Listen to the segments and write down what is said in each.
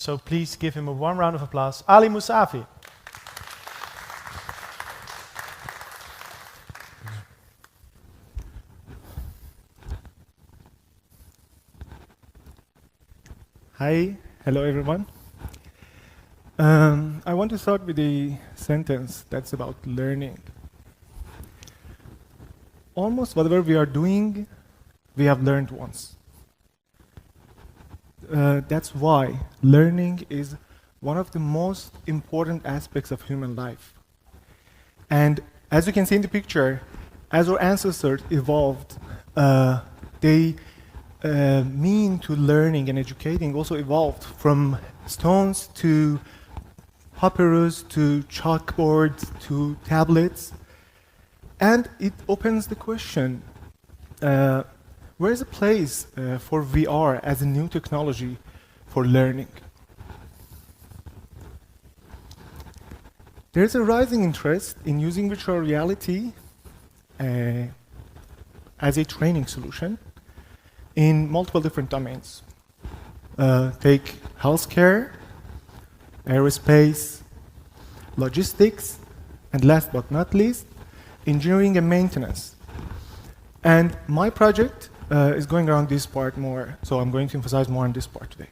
So please give him a warm round of applause. Ali Musafi. Hi, hello everyone. I want to start with a sentence that's about learning. Almost whatever we are doing, we have learned once. That's why learning is one of the most important aspects of human life. And as you can see in the picture, as our ancestors evolved, they mean to learning and educating also evolved from stones to papyrus to chalkboards to tablets. And it opens the question, where is a place for VR as a new technology for learning? There's a rising interest in using virtual reality as a training solution in multiple different domains. Take healthcare, aerospace, logistics, and last but not least, engineering and maintenance. And my project is going around this part more, so I'm going to emphasize more on this part today.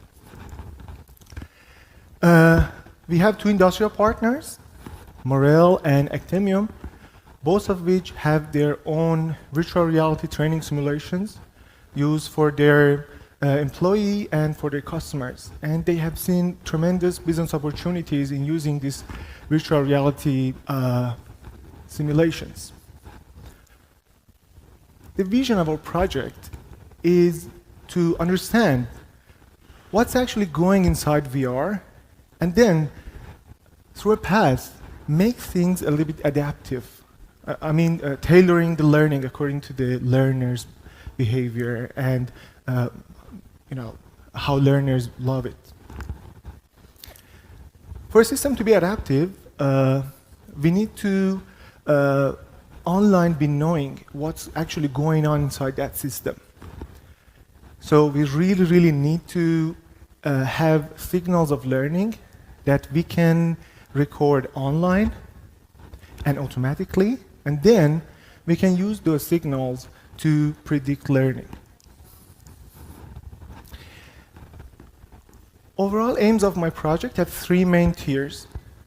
We have two industrial partners, Morel and Actemium, both of which have their own virtual reality training simulations used for their employee and for their customers. And they have seen tremendous business opportunities in using these virtual reality simulations. The vision of our project is to understand what's actually going inside VR, and then, through a path, make things a little bit adaptive. Tailoring the learning according to the learner's behavior and how learners love it. For a system to be adaptive, we need to online be knowing what's actually going on inside that system. So we really need to have signals of learning that we can record online and automatically, and then we can use those signals to predict learning. Overall aims of my project have three main tiers.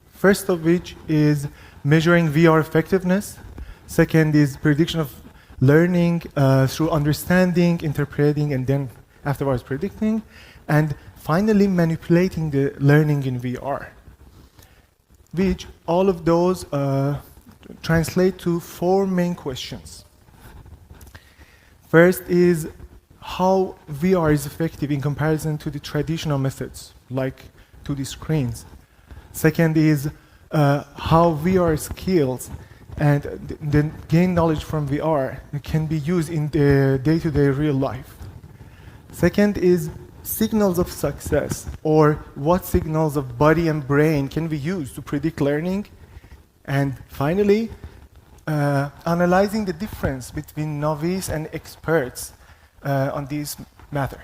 First of which is measuring VR effectiveness. Second is prediction of learning through understanding, interpreting, and then afterwards predicting. And finally, manipulating the learning in VR. Which all of those translate to four main questions. First is how VR is effective in comparison to the traditional methods, like 2D screens. Second is how VR skills and then gain knowledge from VR can be used in the day-to-day real life. Second is signals of success, or what signals of body and brain can we use to predict learning. And finally, analyzing the difference between novice and experts on this matter.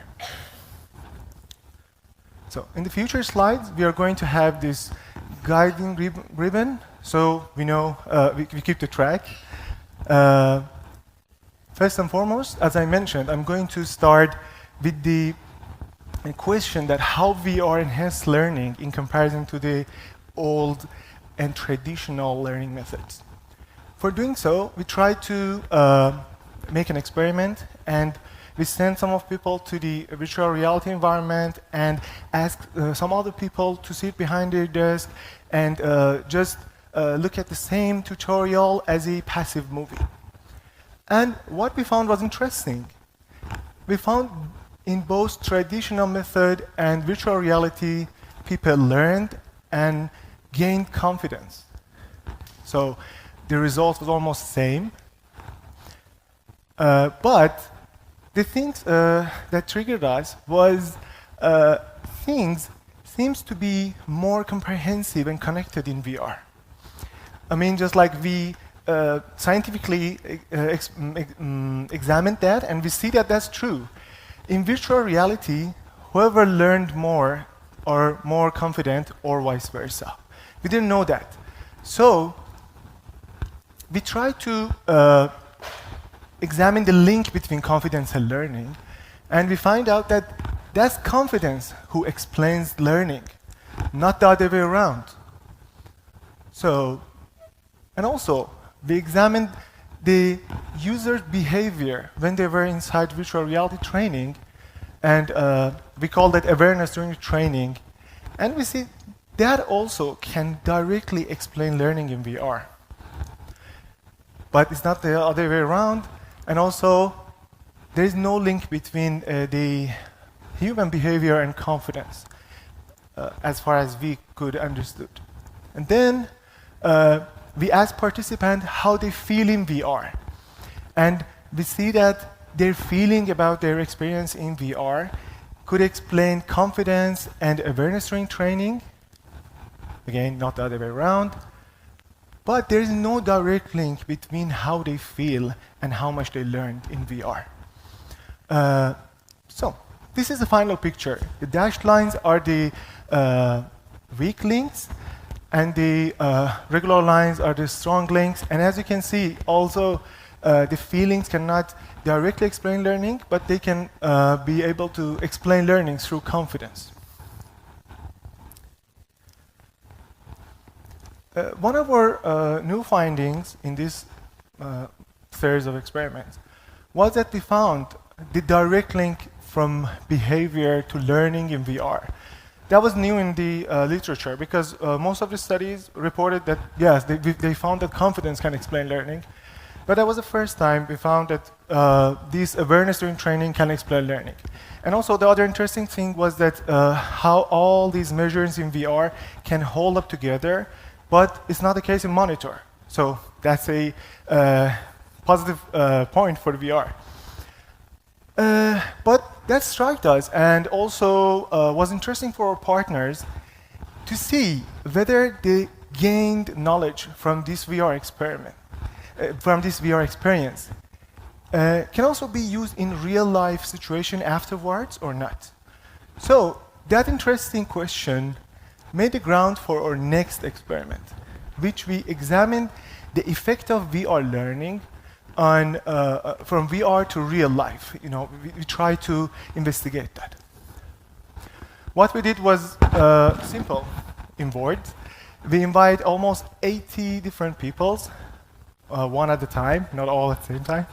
So in the future slides, we are going to have this guiding ribbon, so we know we keep the track. First and foremost, as I mentioned, I'm going to start with the question that how VR enhance learning in comparison to the old and traditional learning methods. For doing so, we try to make an experiment, and we send some of people to the virtual reality environment and ask some other people to sit behind their desk and just look at the same tutorial as a passive movie. And what we found was interesting. We found in both traditional method and virtual reality, people learned and gained confidence. So the result was almost the same. But the things that triggered us was things seems to be more comprehensive and connected in VR. I mean, just like we scientifically examined that, and we see that that's true. In virtual reality, whoever learned more are more confident or vice versa. We didn't know that. So we tried to examine the link between confidence and learning, and we find out that that's confidence who explains learning, not the other way around. So, and also, we examined the user's behavior when they were inside virtual reality training, and we call that awareness during the training, and we see that also can directly explain learning in VR. But it's not the other way around, and also there is no link between the human behavior and confidence, as far as we could understood. And then we asked participants how they feel in VR, and we see that their feeling about their experience in VR could explain confidence and awareness during training. Again, not the other way around. But there is no direct link between how they feel and how much they learned in VR. So this is the final picture. The dashed lines are the weak links, and the regular lines are the strong links. And as you can see, also the feelings cannot directly explain learning, but they can be able to explain learning through confidence. One of our new findings in this series of experiments was that we found the direct link from behavior to learning in VR. That was new in the literature, because most of the studies reported that, yes, they found that confidence can explain learning. But that was the first time we found that this awareness during training can explain learning. And also the other interesting thing was that how all these measures in VR can hold up together, but it's not the case in monitor. So that's a positive point for the VR. But that struck us, and also was interesting for our partners to see whether they gained knowledge from this VR experiment, from this VR experience. Can also be used in real-life situation afterwards or not. So that interesting question made the ground for our next experiment, which we examined the effect of VR learning on from VR to real life. You know, we try to investigate that. What we did was simple in words. We invite almost 80 different people, one at a time, not all at the same time.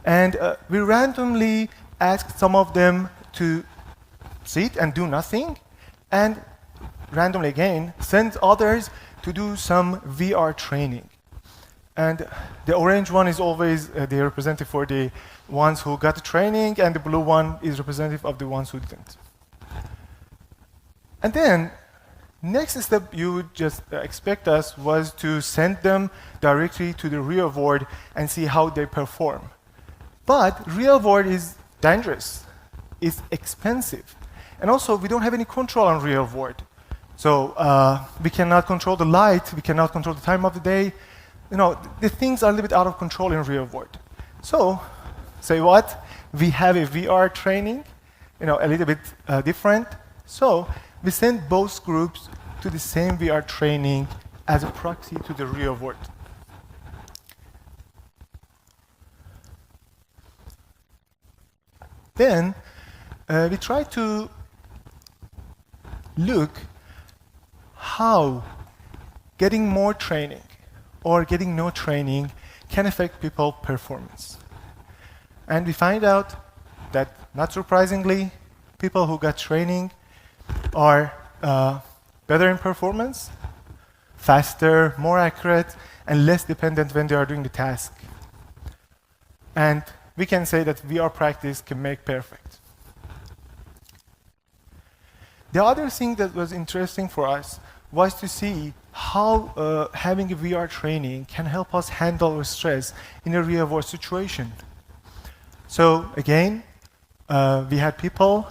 And we randomly asked some of them to sit and do nothing, and randomly again send others to do some VR training. And the orange one is always the representative for the ones who got the training, and the blue one is representative of the ones who didn't. And then, next step you would just expect us was to send them directly to the real world and see how they perform. But real world is dangerous, it's expensive, and also we don't have any control on real world. So we cannot control the light, we cannot control the time of the day. You know, the things are a little bit out of control in real world. So, say what? We have a VR training, you know, a little bit different. So we send both groups to the same VR training as a proxy to the real world. Then we try to look how getting more training or getting no training can affect people's performance. And we find out that, not surprisingly, people who got training are better in performance, faster, more accurate, and less dependent when they are doing the task. And we can say that VR practice can make perfect. The other thing that was interesting for us was to see how having a VR training can help us handle stress in a real-world situation. So again, we had people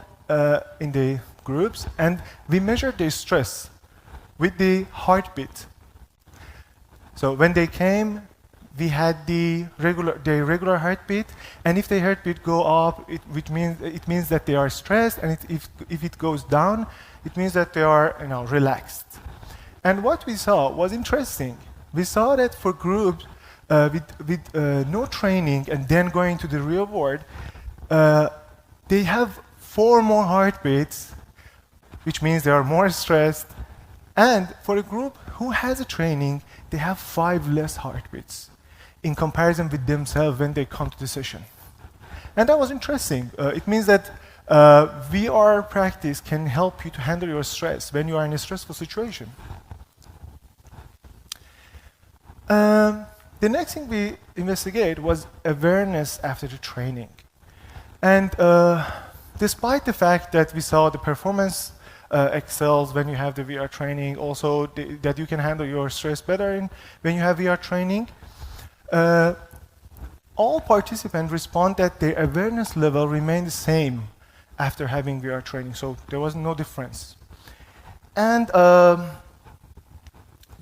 in the groups, and we measured their stress with the heartbeat. So when they came, we had the regular heartbeat, and if the heartbeat go up, it means that they are stressed, and if it goes down, it means that they are relaxed. And what we saw was interesting. We saw that for groups with no training and then going to the real world, they have 4 more heartbeats, which means they are more stressed. And for a group who has a training, they have 5 less heartbeats in comparison with themselves when they come to the session. And that was interesting. It means that VR practice can help you to handle your stress when you are in a stressful situation. The next thing we investigated was awareness after the training. And despite the fact that we saw the performance excels when you have the VR training, also that you can handle your stress better when you have VR training, all participants respond that their awareness level remained the same after having VR training, so there was no difference. And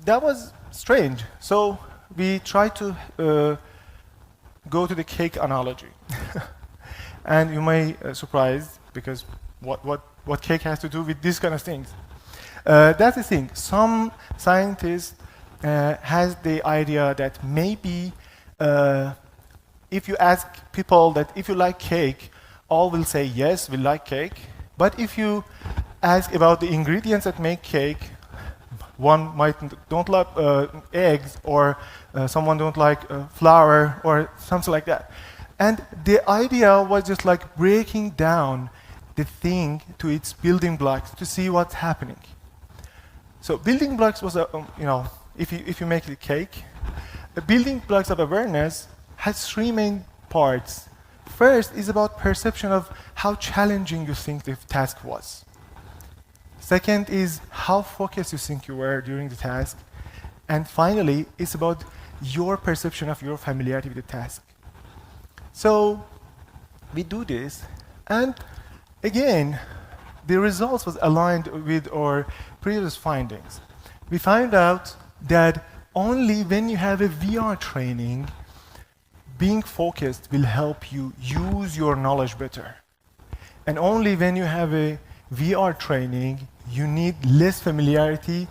that was strange. So we tried to go to the cake analogy. And you may surprise, because what cake has to do with these kind of things? That's the thing. Some scientists has the idea that maybe if you ask people that if you like cake, all will say yes, we like cake. But if you ask about the ingredients that make cake, one might don't like eggs, or someone don't like flour, or something like that. And the idea was just like breaking down the thing to its building blocks to see what's happening. So building blocks was if you make a cake, the building blocks of awareness has 3 main parts. First is about perception of how challenging you think the task was. Second is how focused you think you were during the task. And finally, it's about your perception of your familiarity with the task. So we do this, and again, the results was aligned with our previous findings. We found out that only when you have a VR training, being focused will help you use your knowledge better. And only when you have a VR training, you need less familiarity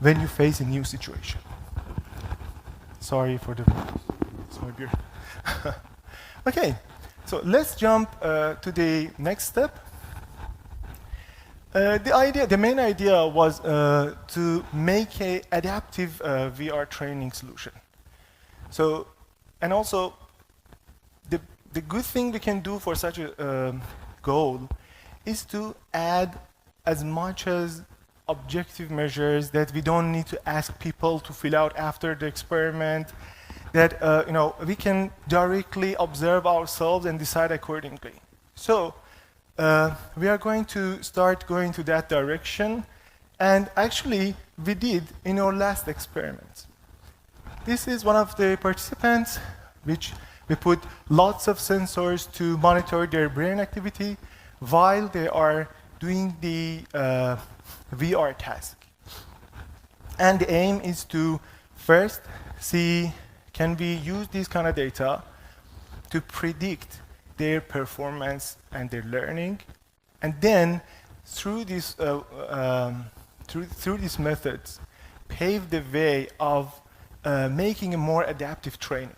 when you face a new situation. Sorry for the small beer. Okay, so let's jump to the next step. The main idea was to make an adaptive VR training solution. So, and also, the good thing we can do for such a goal is to add as much as objective measures that we don't need to ask people to fill out after the experiment, that we can directly observe ourselves and decide accordingly. So we are going to start going to that direction, and actually we did in our last experiment. This is one of the participants, which we put lots of sensors to monitor their brain activity while they are doing the VR task. And the aim is to first see, can we use this kind of data to predict their performance and their learning, and then through these methods, pave the way of making a more adaptive training.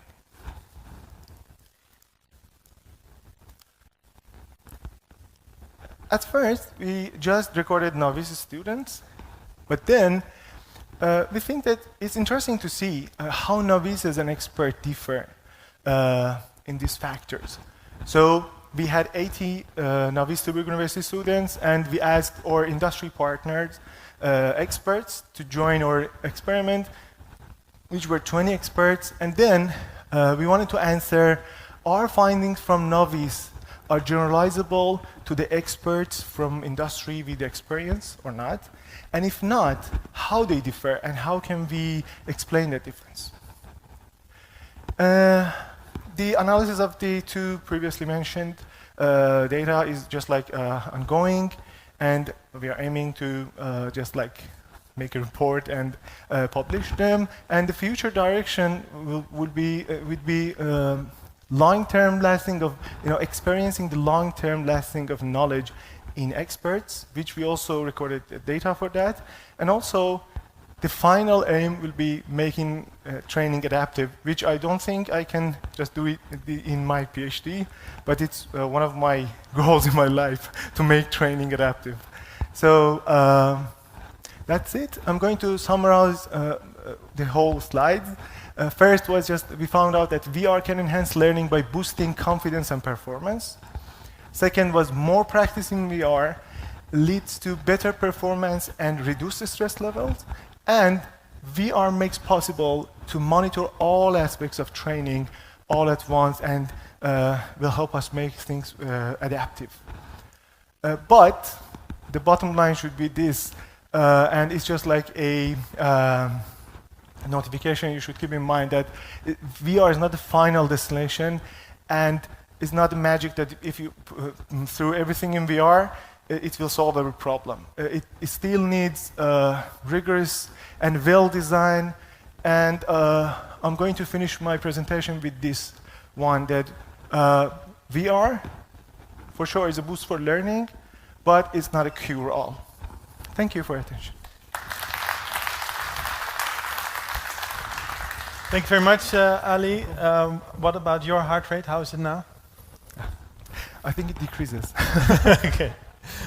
At first, we just recorded novice students, but then we think that it's interesting to see how novices and experts differ in these factors. So we had 80 novice Tilburg University students, and we asked our industry partners, experts, to join our experiment, which were 20 experts. And then we wanted to answer, are findings from novice are generalizable to the experts from industry with experience or not? And if not, how they differ, and how can we explain that difference? The analysis of the 2 previously mentioned data is just like ongoing, and we are aiming to just like make a report and publish them. And the future direction would be long-term lasting of, experiencing the long-term lasting of knowledge in experts, which we also recorded data for that. And also, the final aim will be making training adaptive, which I don't think I can just do it in my PhD, but it's one of my goals in my life to make training adaptive. So that's it. I'm going to summarize the whole slides. First was just we found out that VR can enhance learning by boosting confidence and performance. Second was more practice in VR leads to better performance and reduce the stress levels. And VR makes possible to monitor all aspects of training all at once and will help us make things adaptive. But the bottom line should be this, and it's just like a notification you should keep in mind that VR is not the final destination, and it's not the magic that if you throw everything in VR, it will solve every problem. It still needs rigorous and well-designed, and I'm going to finish my presentation with this one, that VR, for sure, is a boost for learning, but it's not a cure-all. Thank you for your attention. Thank you very much, Ali. What about your heart rate? How is it now? I think it decreases. Okay.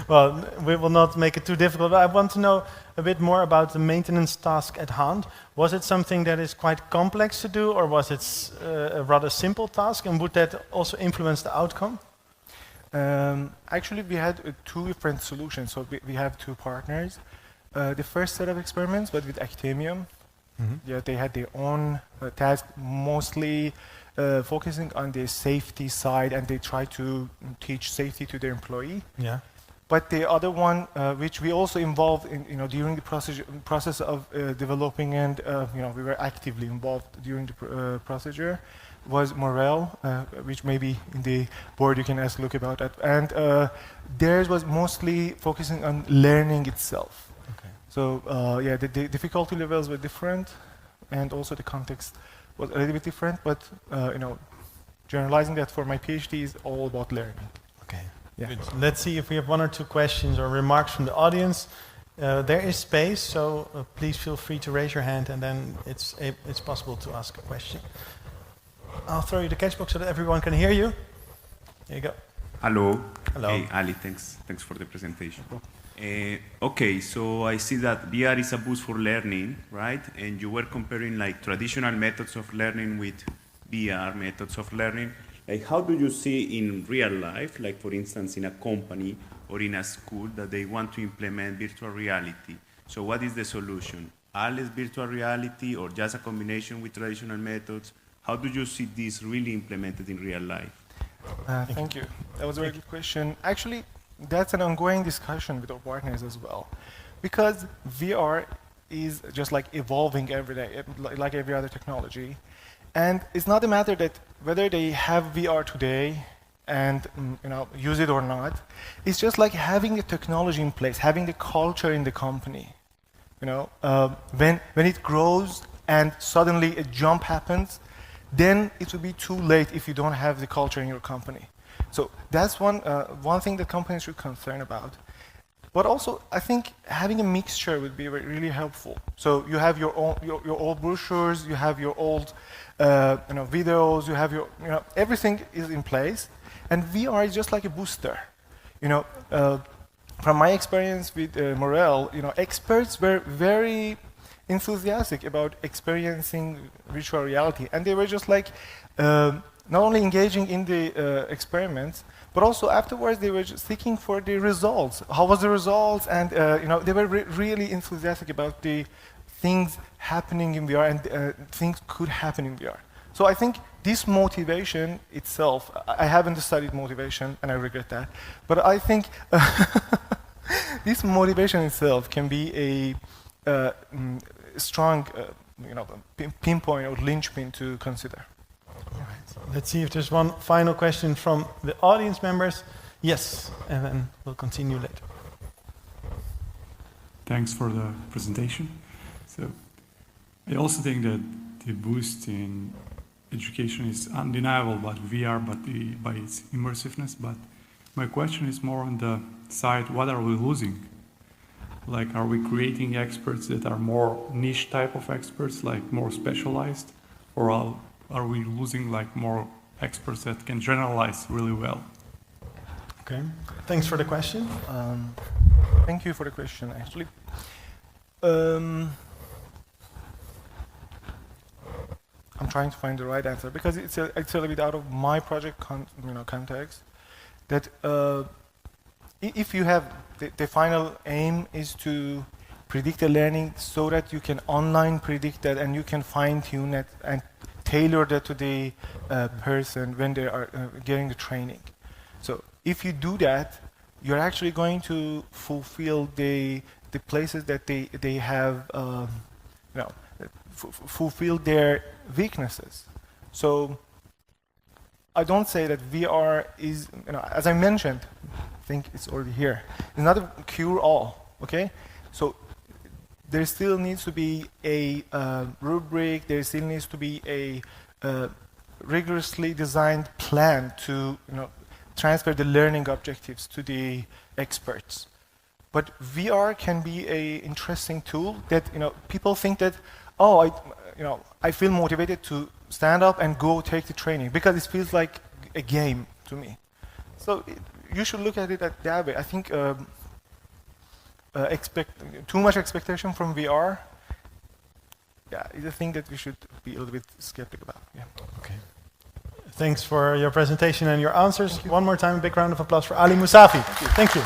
Well, we will not make it too difficult, but I want to know a bit more about the maintenance task at hand. Was it something that is quite complex to do, or was it a rather simple task, and would that also influence the outcome? Actually, we had two different solutions. So we have two partners. The first set of experiments was with Actemium. Yeah, they had their own task, mostly focusing on the safety side, and they try to teach safety to their employee. Yeah. But the other one, which we also involved in, during the process of developing, and we were actively involved during the procedure, was Morel, which maybe in the board you can ask Luke about that. And theirs was mostly focusing on learning itself. Okay. So yeah, the difficulty levels were different, and also the context was a little bit different. But generalizing that for my PhD is all about learning. Okay. Yeah. Good. Let's see if we have one or two questions or remarks from the audience. There is space, so please feel free to raise your hand, and then it's possible to ask a question. I'll throw you the catch box so that everyone can hear you. There you go. Hello. Hello. Hey, Ali, thanks for the presentation. Okay, so I see that VR is a boost for learning, right? And you were comparing like traditional methods of learning with VR methods of learning. Like, how do you see in real life, like for instance in a company or in a school, that they want to implement virtual reality? So what is the solution? All is virtual reality, or just a combination with traditional methods? How do you see this really implemented in real life? Thank you. That was a very good question. Actually, that's an ongoing discussion with our partners as well, because VR is just like evolving every day, like every other technology. And it's not a matter that whether they have VR today and use it or not. It's just like having the technology in place, having the culture in the company. When it grows and suddenly a jump happens, then it will be too late if you don't have the culture in your company. So that's one thing that companies should concern about. But also, I think having a mixture would be really helpful. So you have your old brochures, you have your old videos, you have your everything is in place, and VR is just like a booster. From my experience with Morel, experts were very enthusiastic about experiencing virtual reality, and they were just like not only engaging in the experiments, but also afterwards they were just seeking for the results. How was the results? And they were really enthusiastic about the things happening in VR, and things could happen in VR. So I think this motivation itself, I haven't studied motivation, and I regret that, but I think this motivation itself can be a strong pinpoint or linchpin to consider. All right. Let's see if there's one final question from the audience members. Yes, and then we'll continue later. thanks for the presentation. So I also think that the boost in education is undeniable by VR, by its immersiveness. But my question is more on the side, what are we losing? Like, are we creating experts that are more niche type of experts, like more specialized? Or are we losing like more experts that can generalize really well? Okay, thanks for the question. Thank you for the question, actually. I'm trying to find the right answer because it's a little bit out of my project context. That if you have the final aim is to predict the learning so that you can online predict that and you can fine tune it and tailor that to the person when they are getting the training. So if you do that, you're actually going to fulfill the places that they have fulfill their weaknesses. So I don't say that VR is, as I mentioned, I think it's already here, it's not a cure-all, okay? So there still needs to be a rubric, there still needs to be a rigorously designed plan to transfer the learning objectives to the experts. But VR can be an interesting tool that people think that, oh, I feel motivated to stand up and go take the training because it feels like a game to me. So you should look at it that way. I think too much expectation from VR, is a thing that we should be a little bit skeptical about. Yeah. Okay. Thanks for your presentation and your answers. One more time, a big round of applause for Ali Musafi. Thank you.